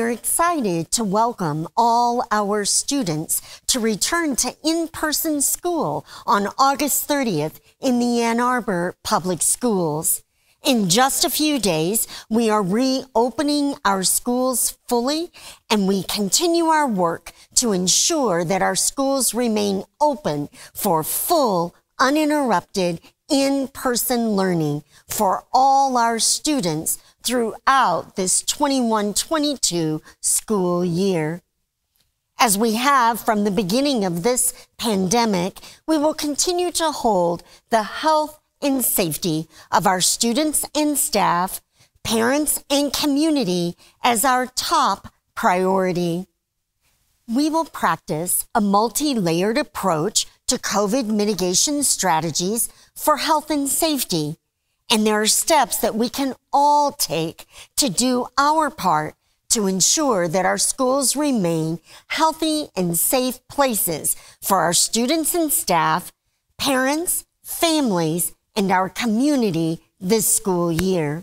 are excited to welcome all our students to return to in-person school on August 30th in the Ann Arbor Public Schools. In just a few days, we are reopening our schools fully, and we continue our work to ensure that our schools remain open for full, uninterrupted, in-person learning for all our students throughout this 21-22 school year. As we have from the beginning of this pandemic, we will continue to hold the health and safety of our students and staff, parents and community as our top priority. We will practice a multi-layered approach to COVID mitigation strategies for health and safety, and there are steps that we can all take to do our part to ensure that our schools remain healthy and safe places for our students and staff, parents, families, and our community this school year.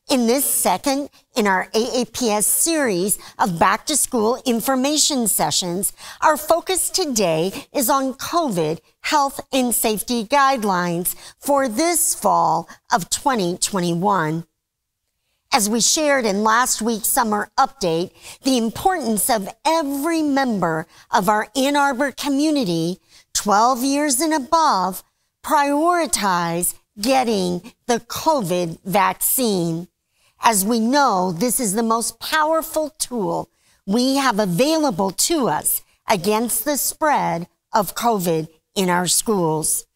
In this second in our AAPS series of back-to-school information sessions, our focus today is on COVID health and safety guidelines for this fall of 2021. As we shared in last week's summer update, the importance of every member of our Ann Arbor community, 12 years and above, prioritize getting the COVID vaccine. As we know, this is the most powerful tool we have available to us against the spread of COVID in our schools.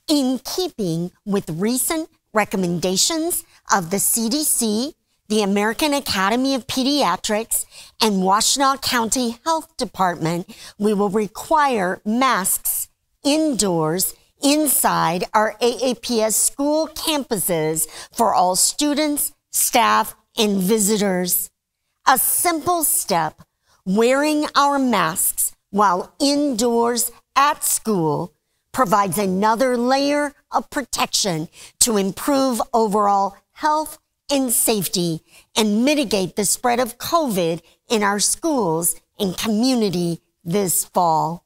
In keeping with recent recommendations of the CDC, the American Academy of Pediatrics, and Washtenaw County Health Department, we will require masks indoors inside our AAPS school campuses for all students, staff, and visitors. A simple step, wearing our masks while indoors at school, provides another layer of protection to improve overall health and safety and mitigate the spread of COVID in our schools and community this fall.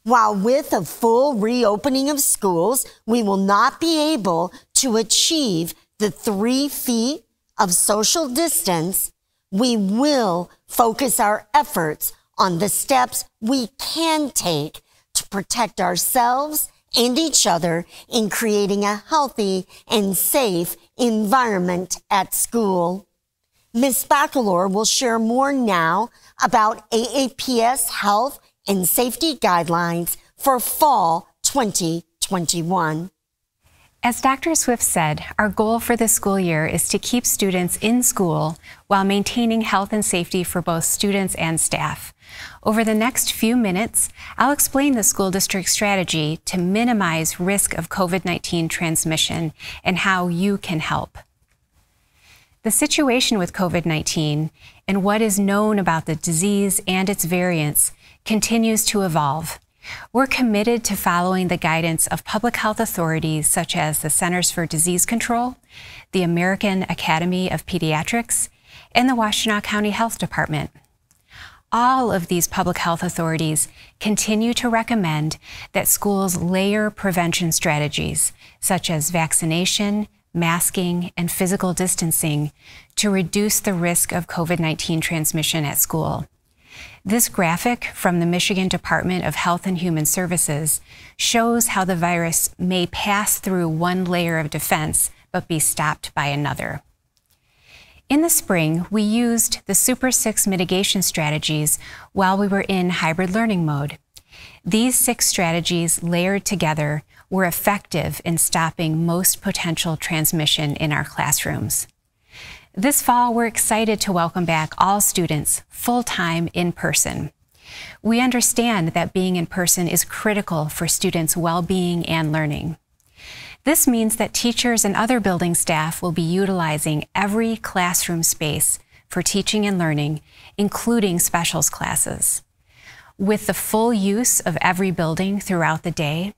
While with a full reopening of schools, we will not be able to achieve the 3 feet of social distance, we will focus our efforts on the steps we can take to protect ourselves and each other in creating a healthy and safe environment at school. Ms. Baccalor will share more now about AAPS health and safety guidelines for fall 2021. As Dr. Swift said, our goal for this school year is to keep students in school while maintaining health and safety for both students and staff. Over the next few minutes, I'll explain the school district strategy to minimize risk of COVID-19 transmission and how you can help. The situation with COVID-19 and what is known about the disease and its variants continues to evolve. We're committed to following the guidance of public health authorities such as the Centers for Disease Control, the American Academy of Pediatrics, and the Washtenaw County Health Department. All of these public health authorities continue to recommend that schools layer prevention strategies such as vaccination, masking, and physical distancing to reduce the risk of COVID-19 transmission at school. This graphic from the Michigan Department of Health and Human Services shows how the virus may pass through one layer of defense but be stopped by another. In the spring, we used the Super 6 mitigation strategies while we were in hybrid learning mode. These 6 strategies layered together were effective in stopping most potential transmission in our classrooms. This fall, we're excited to welcome back all students full-time in person. We understand that being in person is critical for students' well-being and learning. This means that teachers and other building staff will be utilizing every classroom space for teaching and learning, including specials classes. With the full use of every building throughout the day,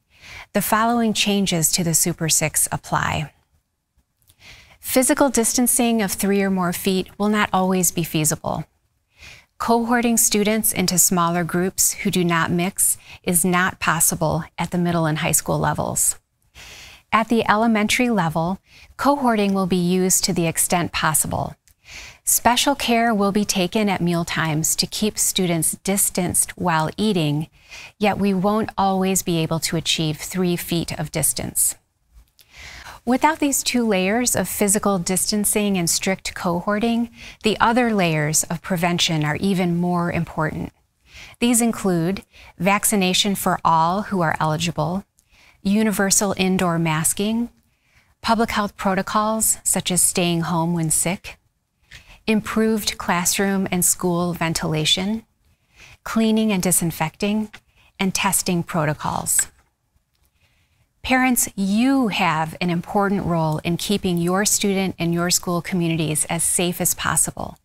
the following changes to the Super 6 apply. Physical distancing of 3 or more feet will not always be feasible. Cohorting students into smaller groups who do not mix is not possible at the middle and high school levels. At the elementary level, cohorting will be used to the extent possible. Special care will be taken at mealtimes to keep students distanced while eating, yet we won't always be able to achieve 3 feet of distance. Without these 2 layers of physical distancing and strict cohorting, the other layers of prevention are even more important. These include vaccination for all who are eligible, universal indoor masking, public health protocols such as staying home when sick, improved classroom and school ventilation, cleaning and disinfecting, and testing protocols. Parents, you have an important role in keeping your student and your school communities as safe as possible.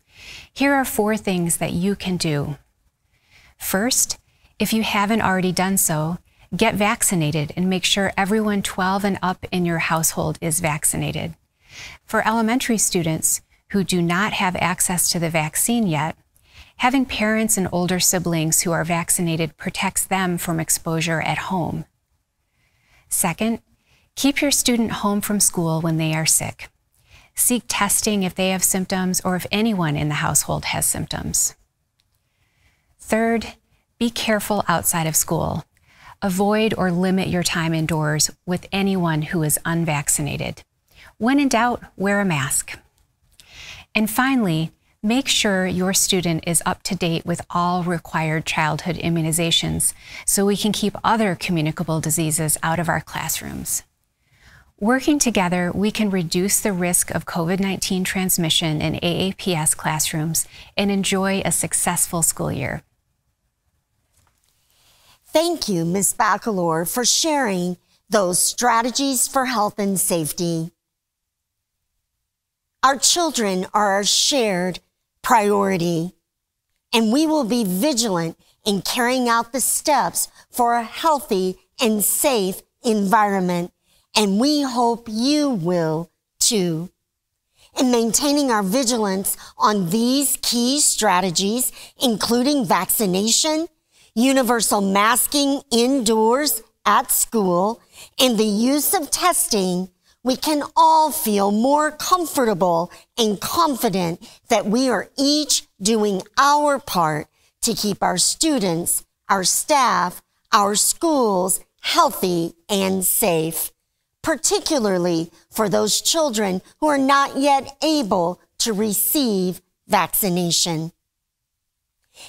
Here are 4 things that you can do. First, if you haven't already done so, get vaccinated and make sure everyone 12 and up in your household is vaccinated. For elementary students who do not have access to the vaccine yet, having parents and older siblings who are vaccinated protects them from exposure at home. Second, keep your student home from school when they are sick. Seek testing if they have symptoms or if anyone in the household has symptoms. Third, be careful outside of school. Avoid or limit your time indoors with anyone who is unvaccinated. When in doubt, wear a mask. And finally, make sure your student is up to date with all required childhood immunizations so we can keep other communicable diseases out of our classrooms. Working together, we can reduce the risk of COVID-19 transmission in AAPS classrooms and enjoy a successful school year. Thank you, Ms. Bacalor, for sharing those strategies for health and safety. Our children are our shared priority, and we will be vigilant in carrying out the steps for a healthy and safe environment, and we hope you will too. In maintaining our vigilance on these key strategies, including vaccination, universal masking indoors at school, and the use of testing, we can all feel more comfortable and confident that we are each doing our part to keep our students, our staff, our schools healthy and safe, particularly for those children who are not yet able to receive vaccination.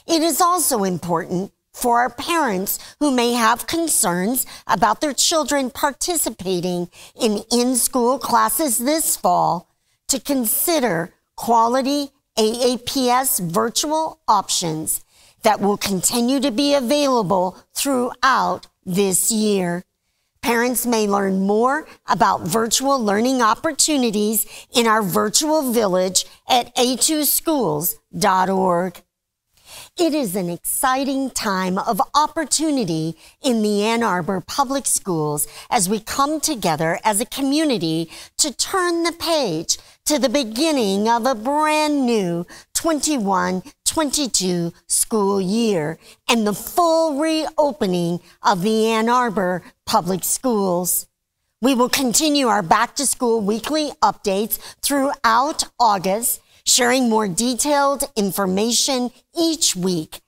It is also important for our parents who may have concerns about their children participating in in-school classes this fall to consider quality AAPS virtual options that will continue to be available throughout this year. Parents may learn more about virtual learning opportunities in our virtual village at a2schools.org. It is an exciting time of opportunity in the Ann Arbor Public Schools as we come together as a community to turn the page to the beginning of a brand new 21-22 school year and the full reopening of the Ann Arbor Public Schools. We will continue our back-to-school weekly updates throughout August, sharing more detailed information each week.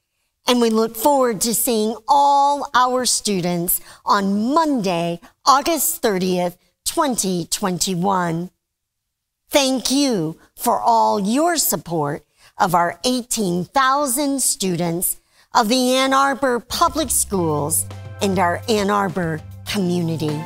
And we look forward to seeing all our students on Monday, August 30th, 2021. Thank you for all your support of our 18,000 students of the Ann Arbor Public Schools and our Ann Arbor community.